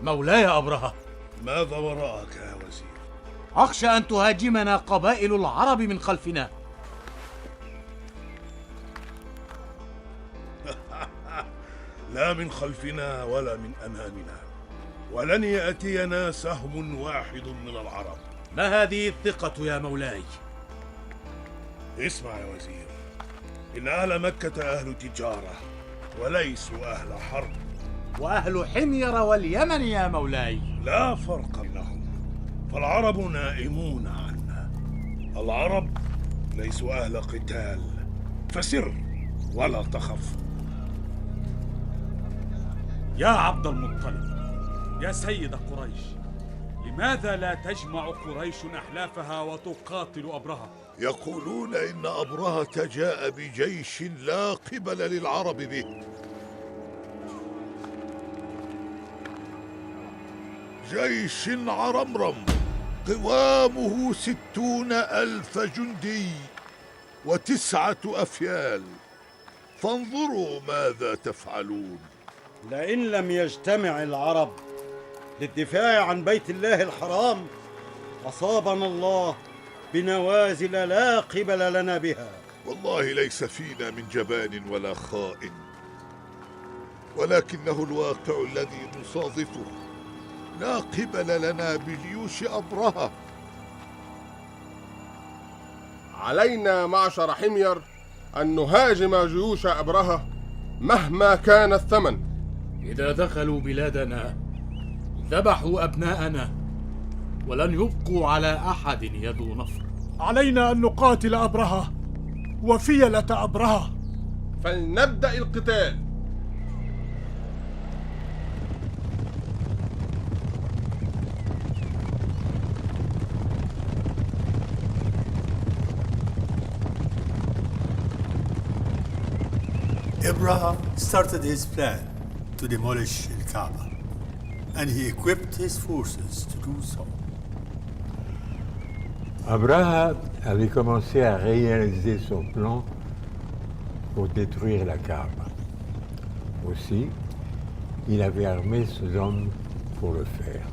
مولاي أبرهة، ماذا وراءك يا وزير؟ أخشى أن تهاجمنا قبائل العرب من خلفنا. لا من خلفنا ولا من أمامنا، ولن يأتينا سهم واحد من العرب. ما هذه الثقة يا مولاي؟ اسمع يا وزير، إن أهل مكة أهل تجارة وليسوا أهل حرب. وأهل حمير واليمن يا مولاي لا فرق لهم، فالعرب نائمون عنا. العرب ليسوا أهل قتال، فسر ولا تخف. يا عبد المطلب، يا سيد قريش، لماذا لا تجمع قريش أحلافها وتقاتل أبرهة؟ يقولون إن أبرهة جاء بجيش لا قبل للعرب به. جيش عرمرم قوامه 60,000 جندي و9 أفيال، فانظروا ماذا تفعلون. لئن لم يجتمع العرب للدفاع عن بيت الله الحرام أصابنا الله بنوازل لا قبل لنا بها. والله ليس فينا من جبان ولا خائن، ولكنه الواقع الذي نصادفه. لا قبل لنا بجيوش أبرهة. علينا معشر حمير أن نهاجم جيوش أبرهة مهما كان الثمن. إذا دخلوا بلادنا ذبحوا أبناءنا، ولن يبقوا على أحد يد نفر. علينا أن نقاتل أبرهة وفيلة أبرهة. فلنبدأ القتال. Abraham started his plan to demolish Al-Kaaba, and he equipped his forces to do so. Abraha avait commencé à réaliser son plan pour détruire la Kaaba. Aussi, il avait armé ses hommes pour le faire.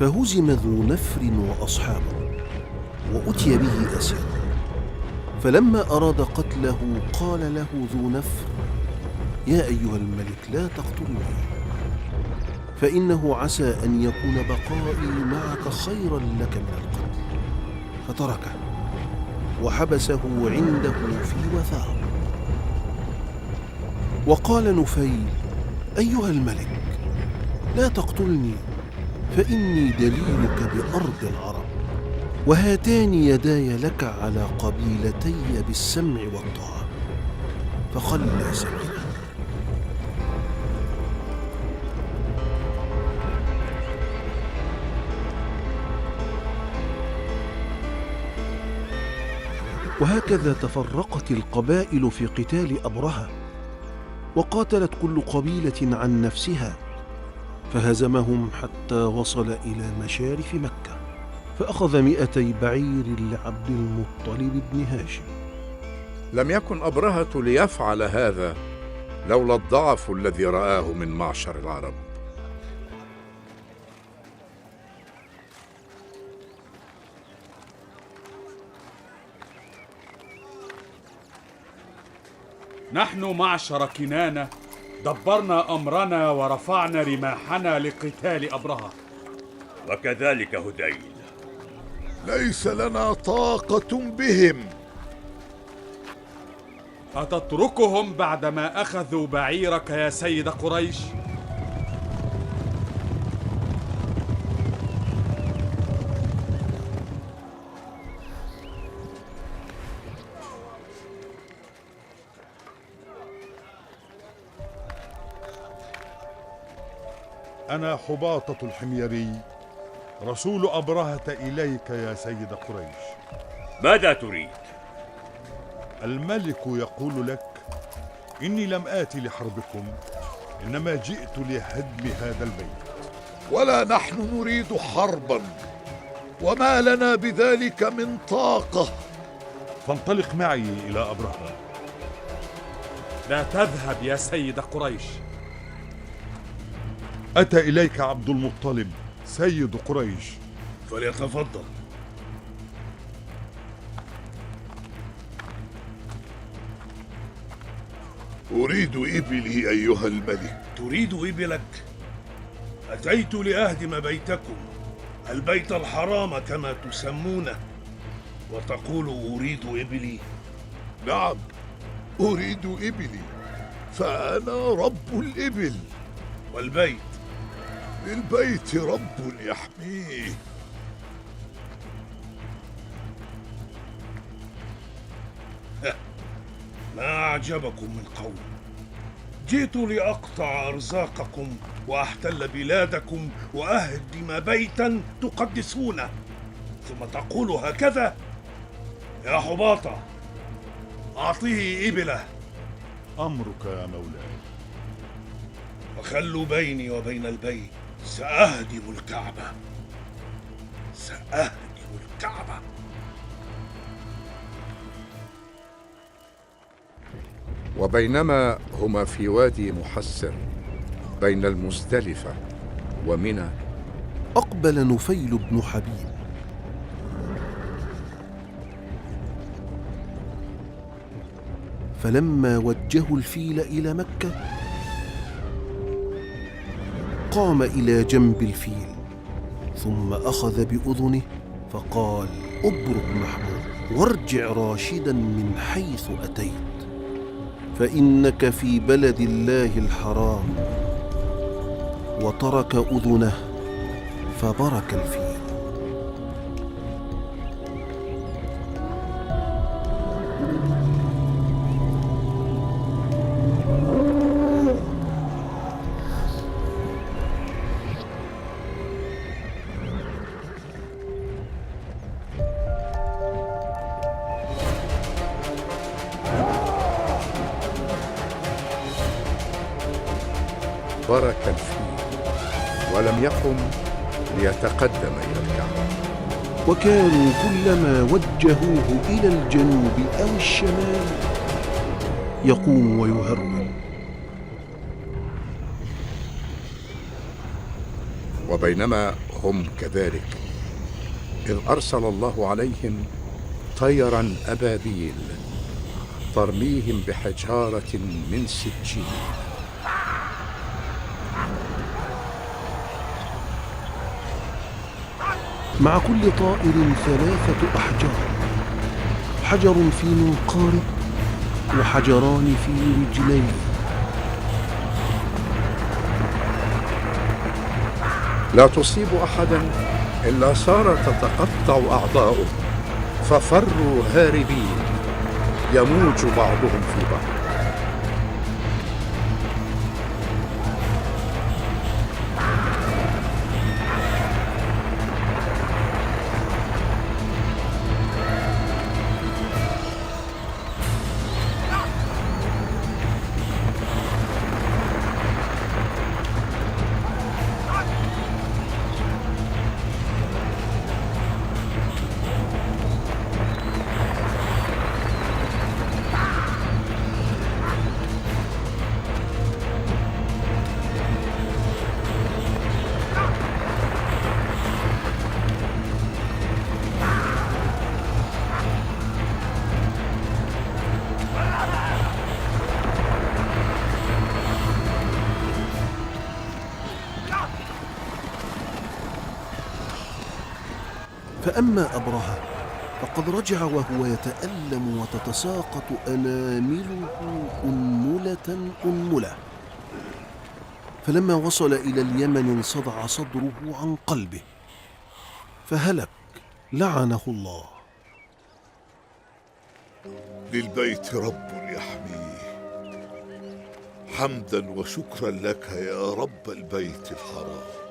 فهزم ذو نفر وأصحابه وأتي به أسيرا، فلما أراد قتله قال له ذو نفر: يا أيها الملك لا تقتلني، فإنه عسى أن يكون بقائي معك خيرا لك من القتل. فتركه وحبسه عنده في وثاق. وقال نفيل: أيها الملك لا تقتلني، فإني دليلك بأرض العرب، وهاتان يداي لك على قبيلتي بالسمع والطاعة، فخلى سبيله. وهكذا تفرقت القبائل في قتال أبرهة، وقاتلت كل قبيلة عن نفسها، فهزمهم حتى وصل إلى مشارف مكة، فأخذ 200 بعير لعبد المطلب بن هاشم. لم يكن أبرهة ليفعل هذا لولا الضعف الذي رآه من معشر العرب. نحن معشر كنانة دبرنا أمرنا ورفعنا رماحنا لقتال أبرهة. وكذلك هذيل. ليس لنا طاقة بهم. أتتركهم بعدما أخذوا بعيرك يا سيد قريش؟ أنا حباطة الحميري، رسول أبرهة إليك يا سيد قريش. ماذا تريد؟ الملك يقول لك: إني لم آتي لحربكم، إنما جئت لهدم هذا البيت. ولا نحن نريد حربا، وما لنا بذلك من طاقة. فانطلق معي إلى أبرهة. لا تذهب يا سيد قريش. أتى إليك عبد المطلب سيد قريش. فليتفضل. أريد إبلي أيها الملك. تريد إبلك؟ أتيت لأهدم بيتكم، البيت الحرام كما تسمونه، وتقول أريد إبلي؟ نعم، أريد إبلي، فأنا رب الإبل. والبيت؟ للبيت رب يحميه. ما أعجبكم من قول. جئت لأقطع أرزاقكم وأحتل بلادكم وأهدم بيتا تقدسونه، ثم تقول هكذا؟ يا حباطة، أعطيه إبله. أمرك يا مولاي. وخلوا بيني وبين البيت. سأهدم الكعبة، سأهدم الكعبة. وبينما هما في وادي محسر بين المزدلفة ومنى، أقبل نفيل بن حبيب فلما وجهوا الفيل إلى مكة قام إلى جنب الفيل، ثم أخذ بأذنه فقال: أبرك محمود، وارجع راشدا من حيث أتيت، فإنك في بلد الله الحرام. وترك أذنه فبرك الفيل. برك الفيل ولم يقم ليتقدم إلى الكعبة. وكانوا كلما وجهوه إلى الجنوب أو الشمال يقوم ويهرول. وبينما هم كذلك إذ أرسل الله عليهم طيرا أبابيل ترميهم بحجارة من سجيل. مع كل طائر 3 أحجار، حجر في منقاره وحجران في رجليه. لا تصيب أحدا إلا صار تتقطع أعضاؤه، ففروا هاربين يموج بعضهم في بعض. فأما أبرهة فقد رجع وهو يتألم وتتساقط أنامله أنملة أنملة. فلما وصل إلى اليمن انصدع صدره عن قلبه فهلك لعنه الله. للبيت رب يحميه، حمدا وشكرا لك يا رب البيت الحرام.